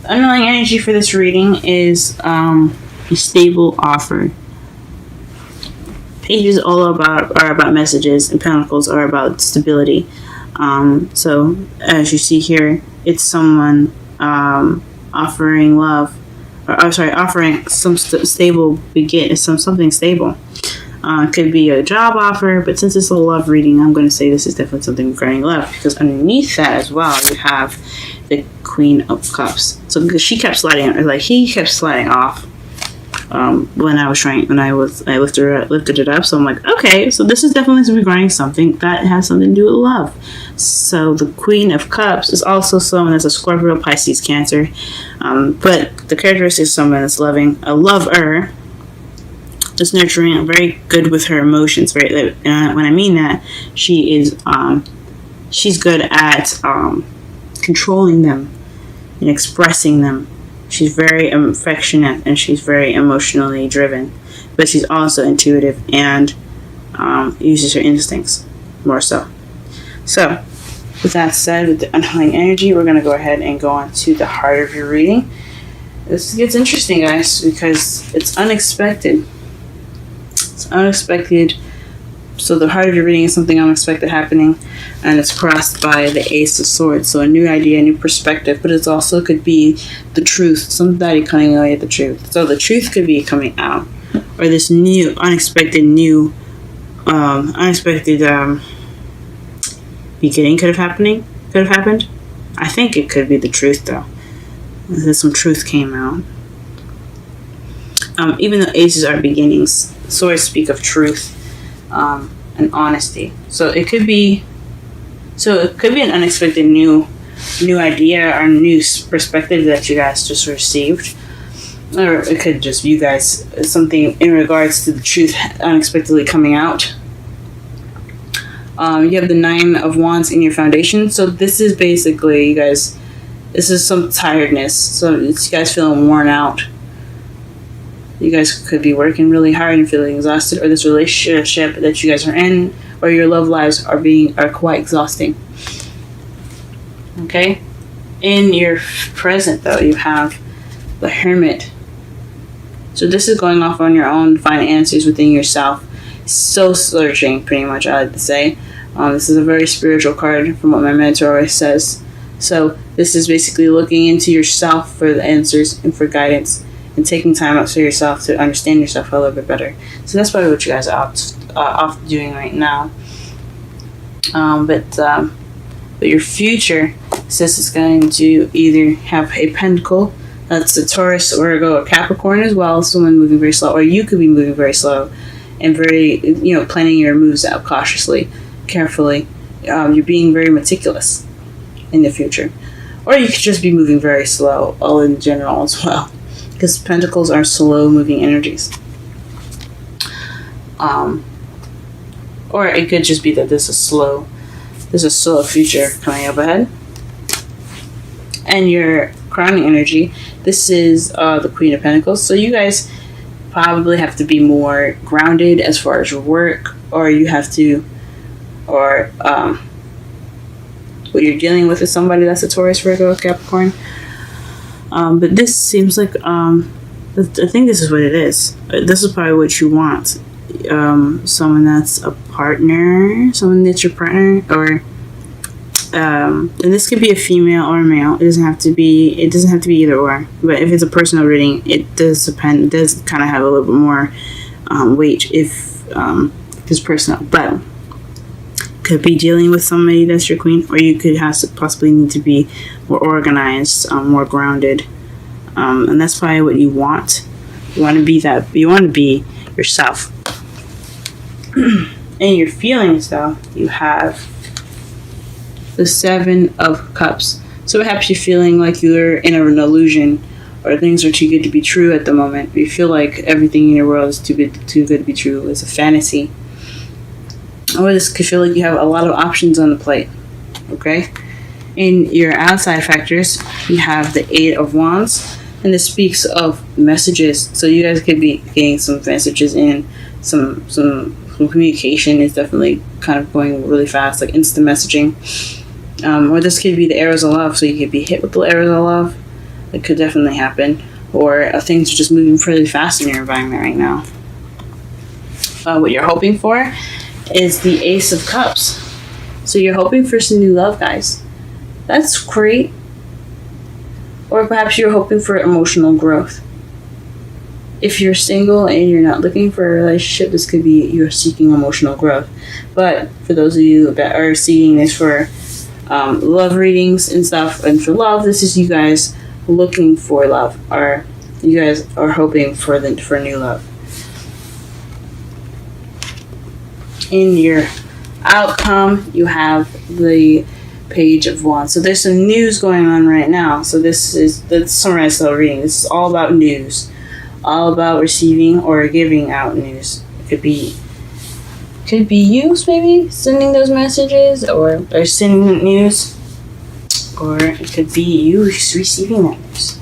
The underlying energy for this reading is a stable offer. Pages are about messages, and pentacles are about stability. So as you see here, it's someone offering love, offering some stable something stable. It could be a job offer, but since it's a love reading, I'm going to say this is definitely something regarding love, because underneath that as well, you have the Queen of Cups. So he kept sliding off when I lifted it up. So I'm like, okay, so this is definitely regarding something that has something to do with love. So the Queen of Cups is also someone that's a Scorpio, Pisces, Cancer, but the characteristic is someone that's loving, a lover, just nurturing, very good with her emotions. Right, and when I mean that, she's good at controlling them and expressing them. She's very affectionate and she's very emotionally driven, but she's also intuitive and uses her instincts more so. So, with that said, with the underlying energy, we're going to go ahead and go on to the heart of your reading. This gets interesting, guys, because it's unexpected. It's unexpected. So the heart of your reading is something unexpected happening, and it's crossed by the Ace of Swords. So a new idea, a new perspective, but it also could be the truth, somebody coming away with the truth. So the truth could be coming out, or this new, unexpected beginning could have happened. I think it could be the truth, though. Some truth came out. Even though aces are beginnings, swords speak of truth. And honesty. So it could be an unexpected new idea or new perspective that you guys just received, or it could just be you guys something in regards to the truth unexpectedly coming out. You have the Nine of Wands in your foundation. So this is basically, you guys, this is some tiredness. So it's you guys feeling worn out. You guys could be working really hard and feeling exhausted, or this relationship that you guys are in, or your love lives are quite exhausting. Okay? In your present, though, you have the Hermit. So this is going off on your own, find answers within yourself. So searching, pretty much, I like to say. This is a very spiritual card from what my mentor always says. So this is basically looking into yourself for the answers and for guidance, and taking time out for yourself to understand yourself a little bit better. So that's probably what you guys are off doing right now. But your future says it's going to either have a pentacle, that's a Taurus, Virgo, or Capricorn as well, someone moving very slow, or you could be moving very slow and very, planning your moves out cautiously, carefully. You're being very meticulous in the future. Or you could just be moving very slow, all in general as well, because pentacles are slow-moving energies. Or it could just be that there's a slow future coming up ahead. And your crowning energy, this is the Queen of Pentacles. So you guys probably have to be more grounded as far as your work, or you have to, or what you're dealing with is somebody that's a Taurus, Virgo, Capricorn. But this seems like, I think this is what it is. This is probably what you want. Someone that's a partner, someone that's your partner, or, and this could be a female or a male. It doesn't have to be either or. But if it's a personal reading, it does depend. It does kind of have a little bit more weight if it's personal. But could be dealing with somebody that's your queen, or you could possibly need to be more organized, more grounded, and that's probably what you want. You want to be that. You want to be yourself. In your feelings, though, you have the Seven of Cups. So perhaps you're feeling like you're in an illusion, or things are too good to be true at the moment. You feel like everything in your world is too good to be true. It's a fantasy. Or this could feel like you have a lot of options on the plate. Okay? In your outside factors, you have the Eight of Wands, and this speaks of messages. So you guys could be getting some messages in, some communication is definitely kind of going really fast, like instant messaging. Or this could be the arrows of love, so you could be hit with the arrows of love. It could definitely happen. Or things are just moving pretty fast in your environment right now. What you're hoping for is the Ace of Cups. So you're hoping for some new love, guys. That's great. Or perhaps you're hoping for emotional growth. If you're single and you're not looking for a relationship, this could be you're seeking emotional growth. But for those of you that are seeking this for love readings and stuff, and for love, this is you guys looking for love, or you guys are hoping for new love. In your outcome, you have the Page of Wands. So there's some news going on right now. So let's summarize the reading. This is all about news, all about receiving or giving out news. It could be you maybe sending those messages or sending news, or it could be you receiving that news.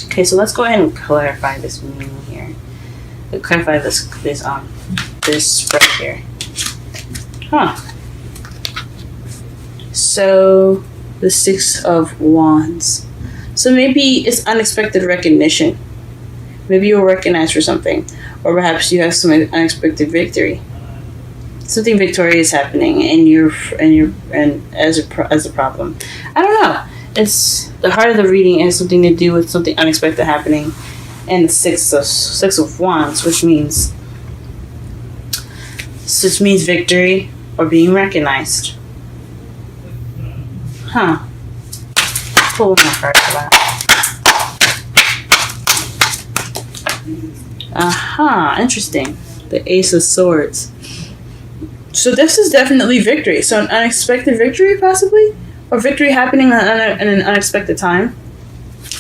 Okay, so let's go ahead and clarify this meaning here. Clarify this spread here. So the Six of Wands. So maybe it's unexpected recognition. Maybe you're recognized for something, or perhaps you have some unexpected victory. Something victorious happening, and as a problem. I don't know. It's the heart of the reading has something to do with something unexpected happening, and the Six of Wands, which means victory or being recognized. Pull my card for that. Interesting. The Ace of Swords. So this is definitely victory. So an unexpected victory, possibly? Or victory happening in an unexpected time.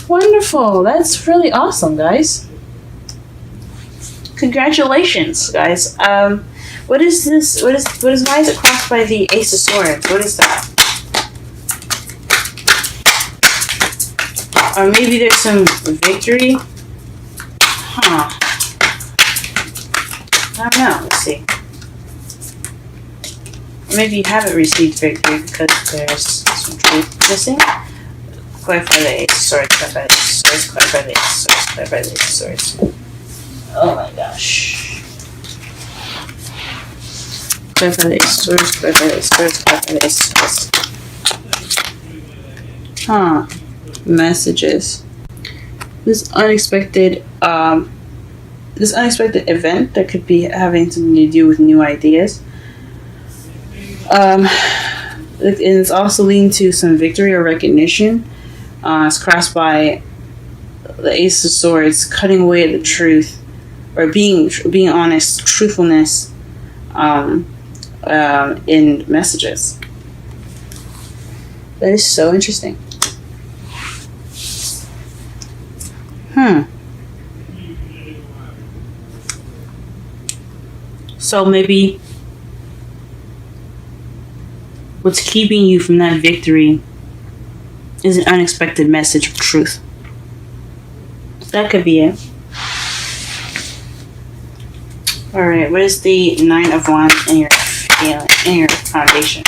Wonderful. That's really awesome, guys. Congratulations, guys. What is this? Why is it crossed by the Ace of Swords? What is that? Or maybe there's some victory? I don't know. Let's see. Maybe you haven't received victory because there's some truth missing. Clarify the Ace of Swords. Clarify the Ace of Swords. Clarify the Ace of Swords. Clarify the Ace of Swords. Oh my gosh. Clarify the Ace of Swords. Clarify the Ace of Swords. Clarify the Ace of Swords. Messages. This unexpected event that could be having something to do with new ideas. And it's also leading to some victory or recognition. It's crossed by the Ace of Swords, cutting away at the truth, or being honest, truthfulness in messages. That is so interesting. So maybe what's keeping you from that victory is an unexpected message of truth. That could be it. Alright, what is the Nine of Wands in your foundation?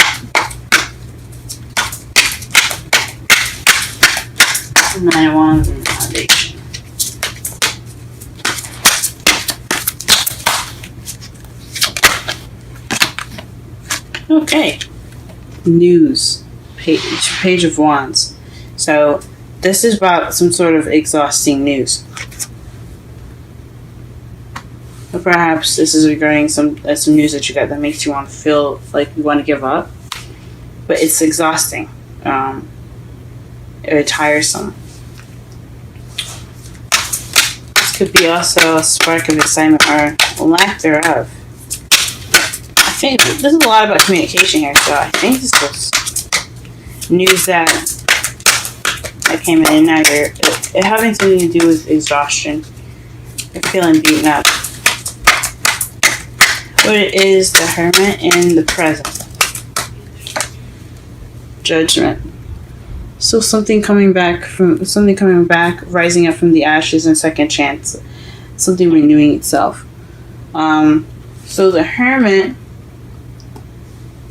Nine of Wands in your foundation. Okay. News. Page of Wands. So this is about some sort of exhausting news. Or perhaps this is regarding some news that you got that makes you want to feel like you want to give up. But it's exhausting. Or tiresome. This could be also a spark of excitement or lack thereof. I think this is a lot about communication here, so I think this was news that came in. Now it having something to do with exhaustion. You're feeling beaten up. What it is, the Hermit in the present. Judgment. So something coming back, rising up from the ashes, and second chance. Something renewing itself. So the Hermit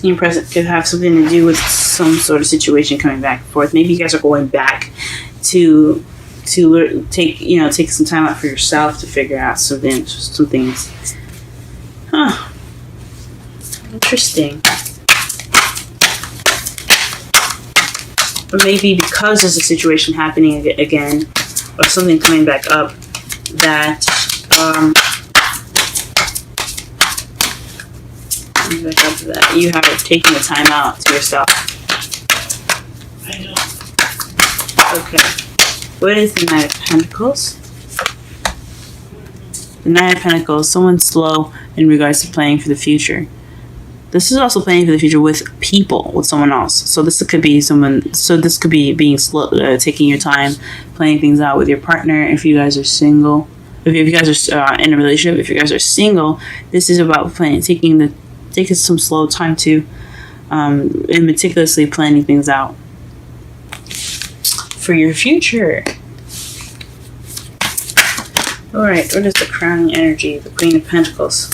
Your present could have something to do with some sort of situation coming back and forth. Maybe you guys are going back to take some time out for yourself to figure out some things. Huh. Interesting. Or maybe because there's a situation happening again, or something coming back up, that you have taken the time out to yourself. Okay. What is the Knight of Pentacles? The Knight of Pentacles, someone slow in regards to planning for the future. This is also planning for the future with people, with someone else. So this could be someone. So this could be being slow, taking your time, planning things out with your partner. If you guys are single, if you guys are in a relationship, if you guys are single, this is about planning, taking some slow time to, and meticulously planning things out for your future. All right, what is the crowning energy? The Queen of Pentacles.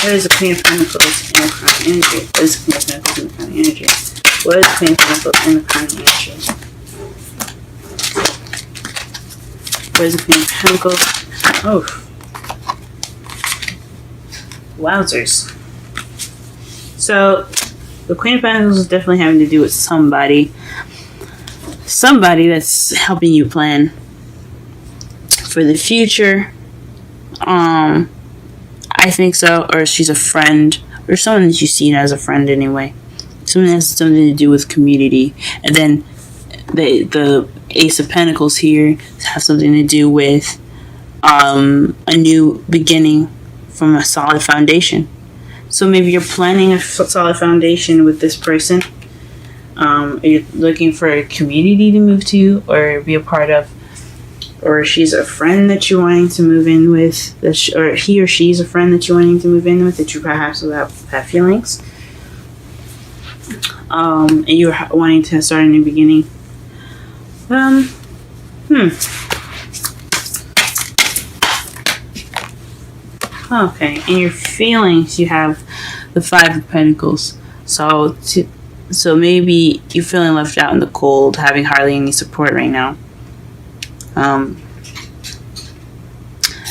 What is the Queen of Pentacles in the crowning energy? What is the Queen of Pentacles in the crowning energy? What is the Queen of Pentacles in the crowning energy? What is the Queen of Pentacles? Oh. Wowzers. So, the Queen of Pentacles is definitely having to do with somebody. Somebody that's helping you plan for the future. I think so. Or she's a friend. Or someone that you see as a friend anyway. Something that has something to do with community. And then the Ace of Pentacles here have something to do with a new beginning from a solid foundation. So maybe you're planning a solid foundation with this person. You're looking for a community to move to or be a part of. Or she's a friend that you're wanting to move in with. Or he or she's a friend that you're wanting to move in with that you perhaps will have feelings. And you're wanting to start a new beginning. Okay, in your feelings, you have the Five of Pentacles. So maybe you're feeling left out in the cold, having hardly any support right now. And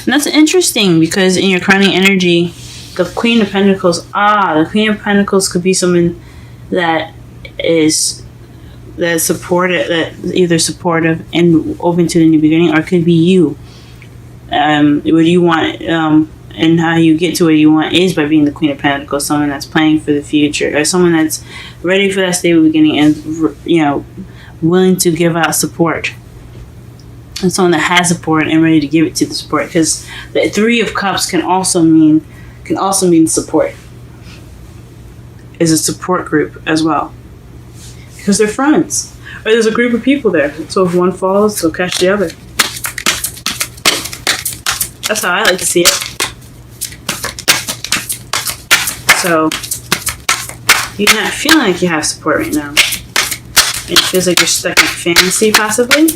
that's interesting because in your crowning energy, the Queen of Pentacles, the Queen of Pentacles could be someone that is supportive, that either supportive and open to the new beginning, or it could be you. What you want, and how you get to where you want is by being the Queen of Pentacles, someone that's planning for the future, or someone that's ready for that stable beginning and willing to give out support. And someone that has support and ready to give it to the support, because the Three of Cups can also mean support. Is a support group as well, because they're friends, or there's a group of people there. So if one falls, they'll catch the other. That's how I like to see it. So you're not feeling like you have support right now. It feels like you're stuck in fantasy, possibly.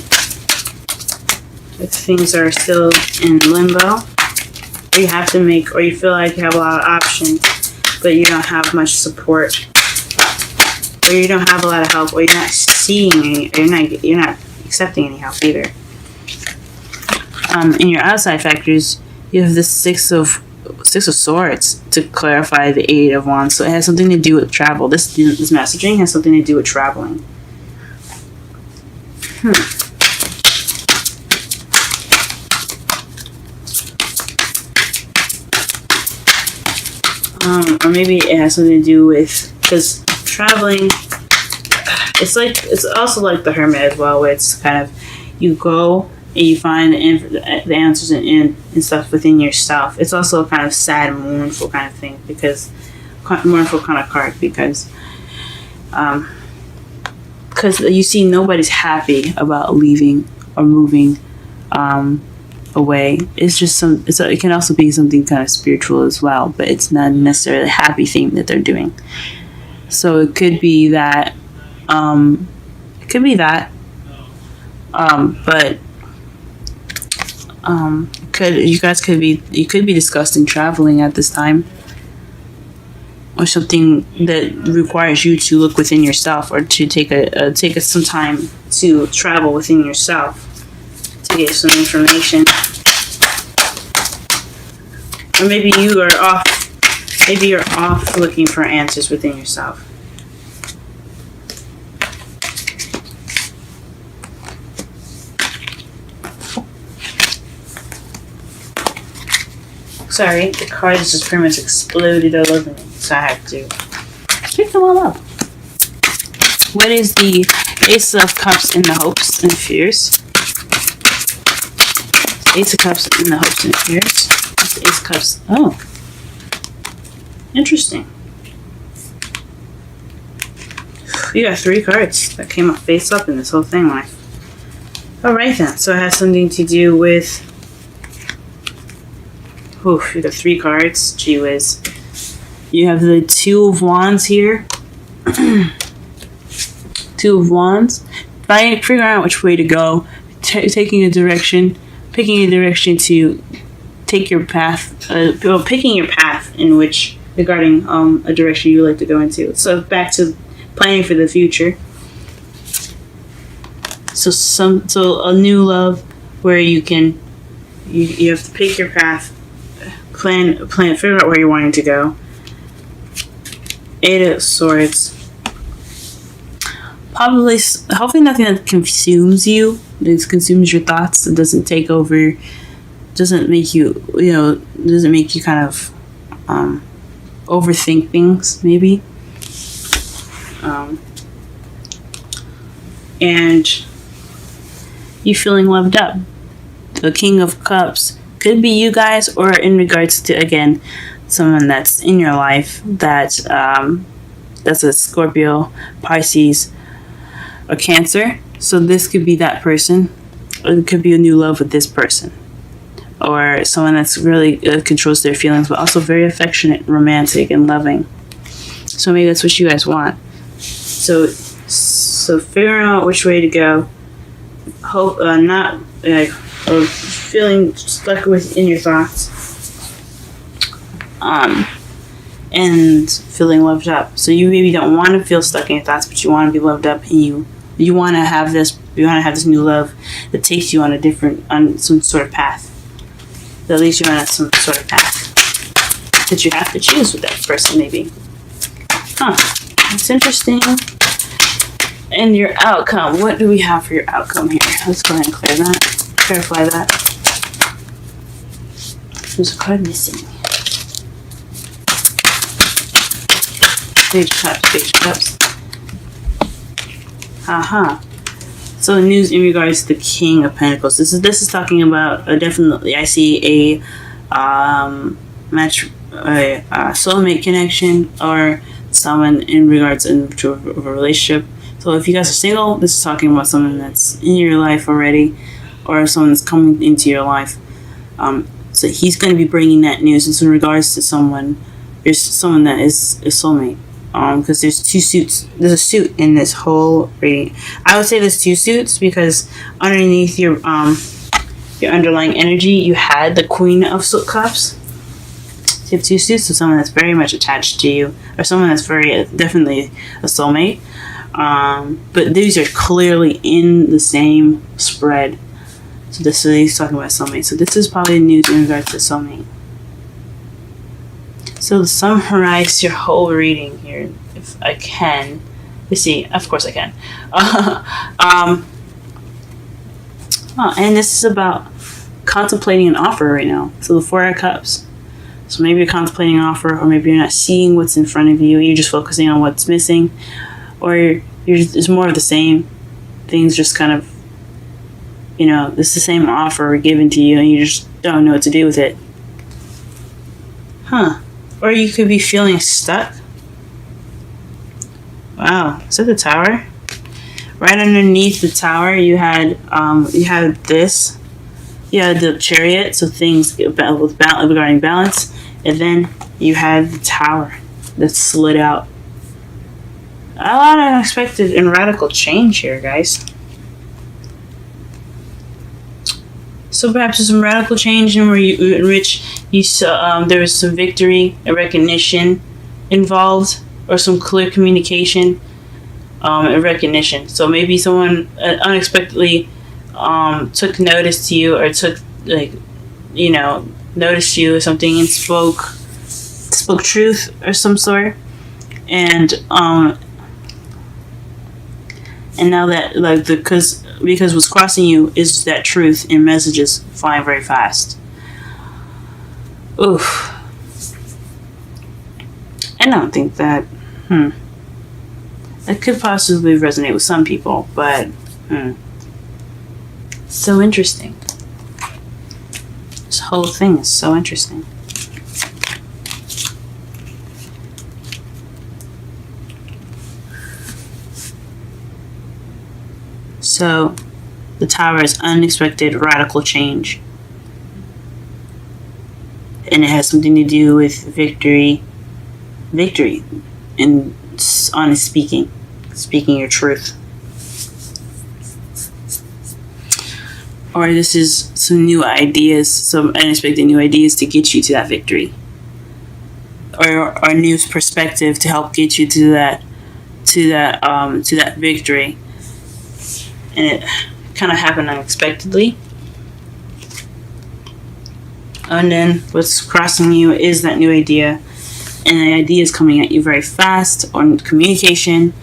If things are still in limbo, or you have to or you feel like you have a lot of options, but you don't have much support, or you don't have a lot of help, or you're not seeing any, or you're not accepting any help either. In your outside factors, you have the Six of Swords to clarify the Eight of Wands. So it has something to do with travel. This messaging has something to do with traveling. Or maybe it has something to do with, because traveling, it's also like the Hermit as well, where it's kind of, you go and you find the answers and stuff within yourself. It's also a kind of sad and mournful kind of thing, mournful kind of card, because you see nobody's happy about leaving or moving away. It's just it can also be something kind of spiritual as well, but it's not necessarily a happy thing that they're doing. So it could be that, but you could be discussing traveling at this time. or something that requires you to look within yourself, or to take some time to travel within yourself to get some information. Or maybe you're off looking for answers within yourself. Sorry, the cards just pretty much exploded all over me, so I had to pick them all up. What is the Ace of Cups in the hopes and fears? Ace of Cups in the hopes and fears. What's the Ace of Cups? Oh. Interesting. You got 3 cards that came up face up in this whole thing. Alright then, so it has something to do with... Oof, you got 3 cards. Gee whiz. You have the 2 of Wands here. 2 of Wands. Figuring out which way to go. Picking a direction to take your path. Picking your path in which, regarding a direction you would like to go into. So back to planning for the future. So a new love where you can, you have to pick your path. Plan, figure out where you're wanting to go. 8 of Swords. Probably, hopefully nothing that consumes you, that consumes your thoughts, that doesn't take over, doesn't make you kind of overthink things, maybe. And you feeling loved up. The King of Cups could be you guys, or in regards to, again, someone that's in your life that's a Scorpio, Pisces, or Cancer. So this could be that person, or it could be a new love with this person, or someone that's really controls their feelings, but also very affectionate, romantic, and loving. So maybe that's what you guys want. So figuring out which way to go. Hope not like. Or feeling stuck within your thoughts, and feeling loved up. So you maybe don't want to feel stuck in your thoughts, but you want to be loved up, and you want to have this new love that takes you on some sort of path. That leads you on some sort of path that you have to choose with that person, maybe. That's interesting. And your outcome. What do we have for your outcome here? Let's go ahead and clarify that. There's a card missing. Page cups. So news in regards to the King of Pentacles. This is talking about definitely. I see a soulmate connection, or someone in regards to a relationship. So if you guys are single, this is talking about someone that's in your life already, or someone that's coming into your life. So he's going to be bringing that news. It's in regards to someone. There's someone that is a soulmate. Because there's 2 suits. There's a suit in this whole reading. I would say there's 2 suits because underneath your underlying energy, you had the Queen of Cups. So you have 2 suits. So someone that's very much attached to you, or someone that's very definitely a soulmate. But these are clearly in the same spread. So he's talking about soulmate. So this is probably news in regards to soulmate. So to summarize your whole reading here, if I can. Let's see. Of course I can. And this is about contemplating an offer right now. So the 4 of Cups. So maybe you're contemplating an offer, or maybe you're not seeing what's in front of you. You're just focusing on what's missing, or it's more of the same. Things just kind of, it's the same offer given to you, and you just don't know what to do with it. Or you could be feeling stuck. Wow, is that the Tower? Right underneath the Tower, you had this. You had the Chariot, so things regarding balance, and then you had the Tower that slid out. A lot of unexpected and radical change here, guys. So perhaps there's some radical change in which you saw there was some victory, a recognition, involved, or some clear communication and recognition. So maybe someone unexpectedly took notice to you, or took, like, noticed you or something, and spoke truth or some sort. And now that, like, because what's crossing you is that truth, and messages flying very fast. Oof. I don't think that that could possibly resonate with some people, but so interesting. This whole thing is so interesting. So, the Tower is unexpected, radical change. And it has something to do with victory, and honest speaking your truth. Or this is some new ideas, some unexpected new ideas to get you to that victory. Or a new perspective to help get you to that victory. And it kind of happened unexpectedly. And then what's crossing you is that new idea. And the idea is coming at you very fast, on communication,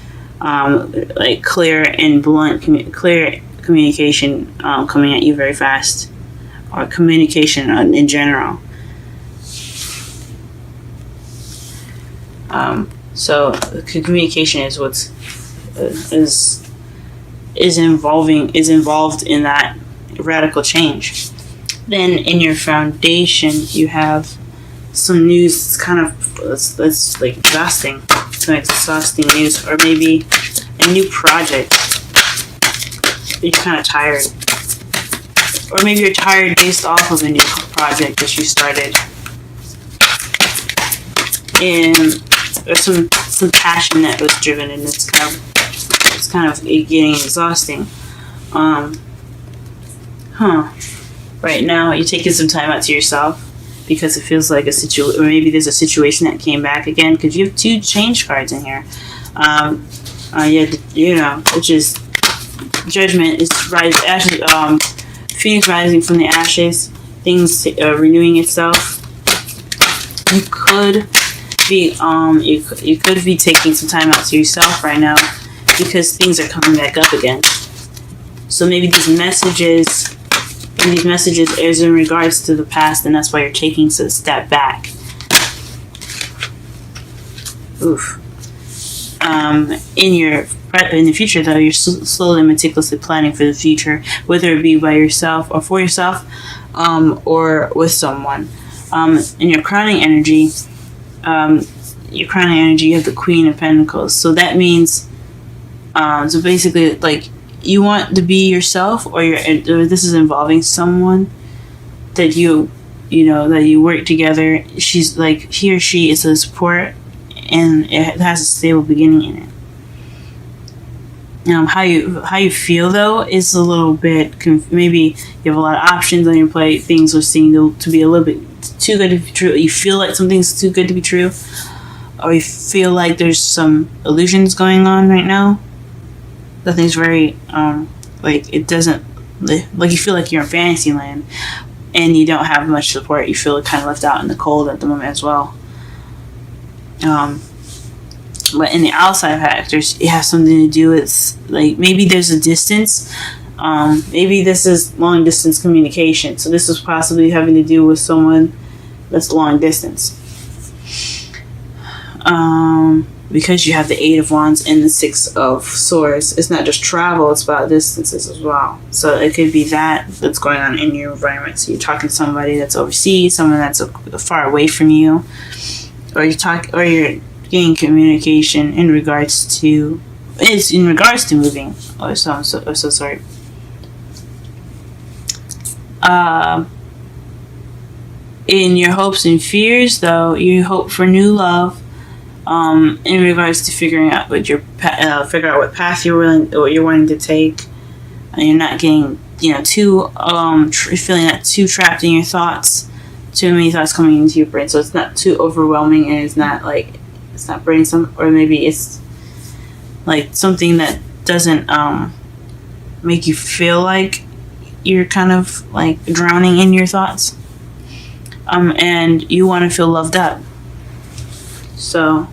like clear and blunt, clear communication coming at you very fast, or communication in general. So communication is what's is involved in that radical change. Then in your foundation, you have some news that's like exhausting, some exhausting news, or maybe a new project. You're kind of tired, or maybe you're tired based off of a new project that you started, and there's some passion that was driven, and it's kind of getting exhausting. Right now, you're taking some time out to yourself, because it feels like a situation, or maybe there's a situation that came back again, because you have 2 change cards in here. Which is Judgment, is Phoenix rising from the ashes, things renewing itself. You could be taking some time out to yourself right now, because things are coming back up again. So maybe these messages is in regards to the past, and that's why you're taking a step back. Oof. In the future, though, you're slowly and meticulously planning for the future, whether it be by yourself or for yourself, or with someone. In your crowning energy, you have the Queen of Pentacles. So that means, so basically, like, you want to be yourself, or this is involving someone that that you work together. She's like, he or she is a support, and it has a stable beginning in it. How you feel, though, is a little bit maybe you have a lot of options on your plate. Things are seeming to be a little bit too good to be true. You feel like something's too good to be true, or you feel like there's some illusions going on right now. Nothing's very like, it doesn't, like, you feel like you're in fantasy land, and you don't have much support. You feel kind of left out in the cold at the moment as well. But in the outside factors, it has something to do with, like, maybe there's a distance. Maybe this is long distance communication. So this is possibly having to do with someone that's long distance. Because you have the 8 of Wands and the 6 of Swords. It's not just travel, it's about distances as well. So it could be that's going on in your environment. So you're talking to somebody that's overseas, someone that's far away from you, or you're getting communication in regards to moving, or so sorry. In your hopes and fears, though, you hope for new love. In regards to figuring out what path you're wanting to take, and you're not getting too feeling not too trapped in your thoughts, too many thoughts coming into your brain, so it's not too overwhelming, and it's not like it's not burdensome, or maybe it's like something that doesn't make you feel like you're kind of like drowning in your thoughts, and you want to feel loved up. So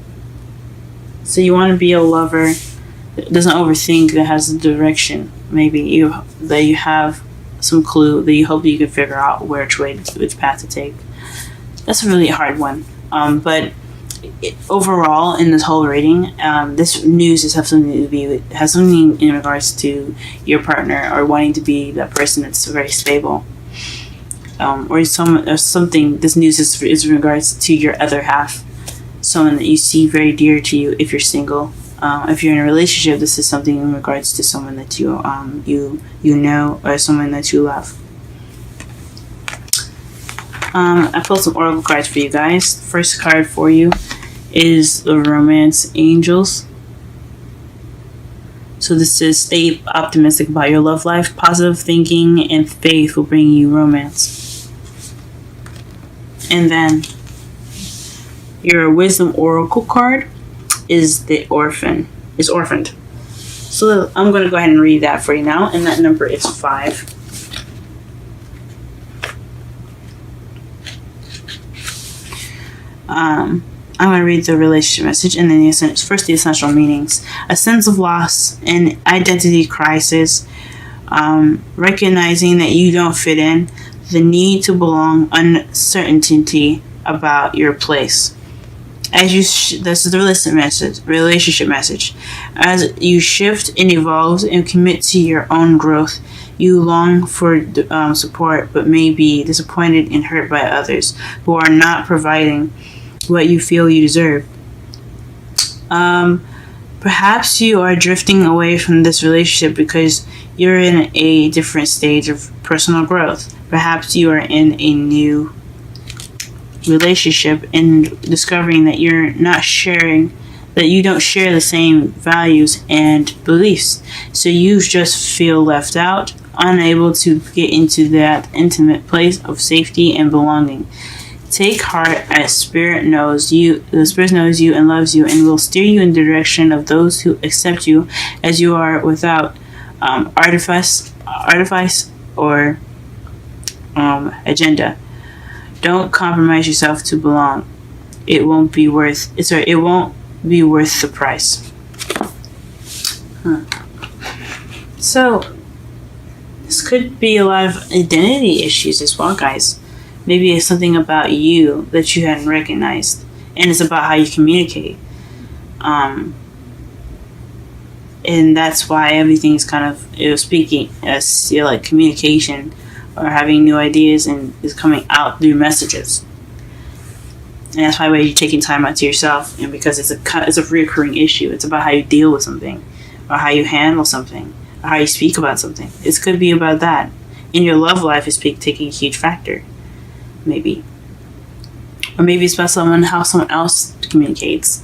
you want to be a lover that doesn't overthink, that has a direction. Maybe you have some clue that you hope you can figure out which path to take. That's a really hard one. But overall, in this whole reading, this news has something in regards to your partner, or wanting to be that person that's very stable, or something. This news is in regards to your other half, someone that you see very dear to you. If you're single, if you're in a relationship, this is something in regards to someone that you know, or someone that you love. I pulled some oracle cards for you guys. The first card for you is the Romance Angels. So this is, stay optimistic about your love life. Positive thinking and faith will bring you romance. And then your Wisdom Oracle card is the Orphaned. So I'm going to go ahead and read that for you now, and that number is 5. I'm going to read the relationship message, and then the essential meanings. A sense of loss and identity crisis, recognizing that you don't fit in, the need to belong, uncertainty about your place. As you this is the relationship message. As you shift and evolve and commit to your own growth, you long for support, but may be disappointed and hurt by others who are not providing what you feel you deserve. Perhaps you are drifting away from this relationship because you're in a different stage of personal growth. Perhaps you are in a new relationship and discovering that you don't share the same values and beliefs. So you just feel left out, unable to get into that intimate place of safety and belonging. Take heart, as Spirit knows you. The Spirit knows you and loves you, and will steer you in the direction of those who accept you as you are, without artifice or agenda. Don't compromise yourself to belong. It won't be worth the price. So this could be a lot of identity issues as well, guys. Maybe it's something about you that you hadn't recognized, and it's about how you communicate. And that's why everything is kind of speaking as like communication, or having new ideas, and is coming out through messages. And that's why you're taking time out to yourself, and because it's a reoccurring issue. It's about how you deal with something, or how you handle something, or how you speak about something. It could be about that. In your love life is taking a huge factor. Maybe. Or maybe it's about how someone else communicates.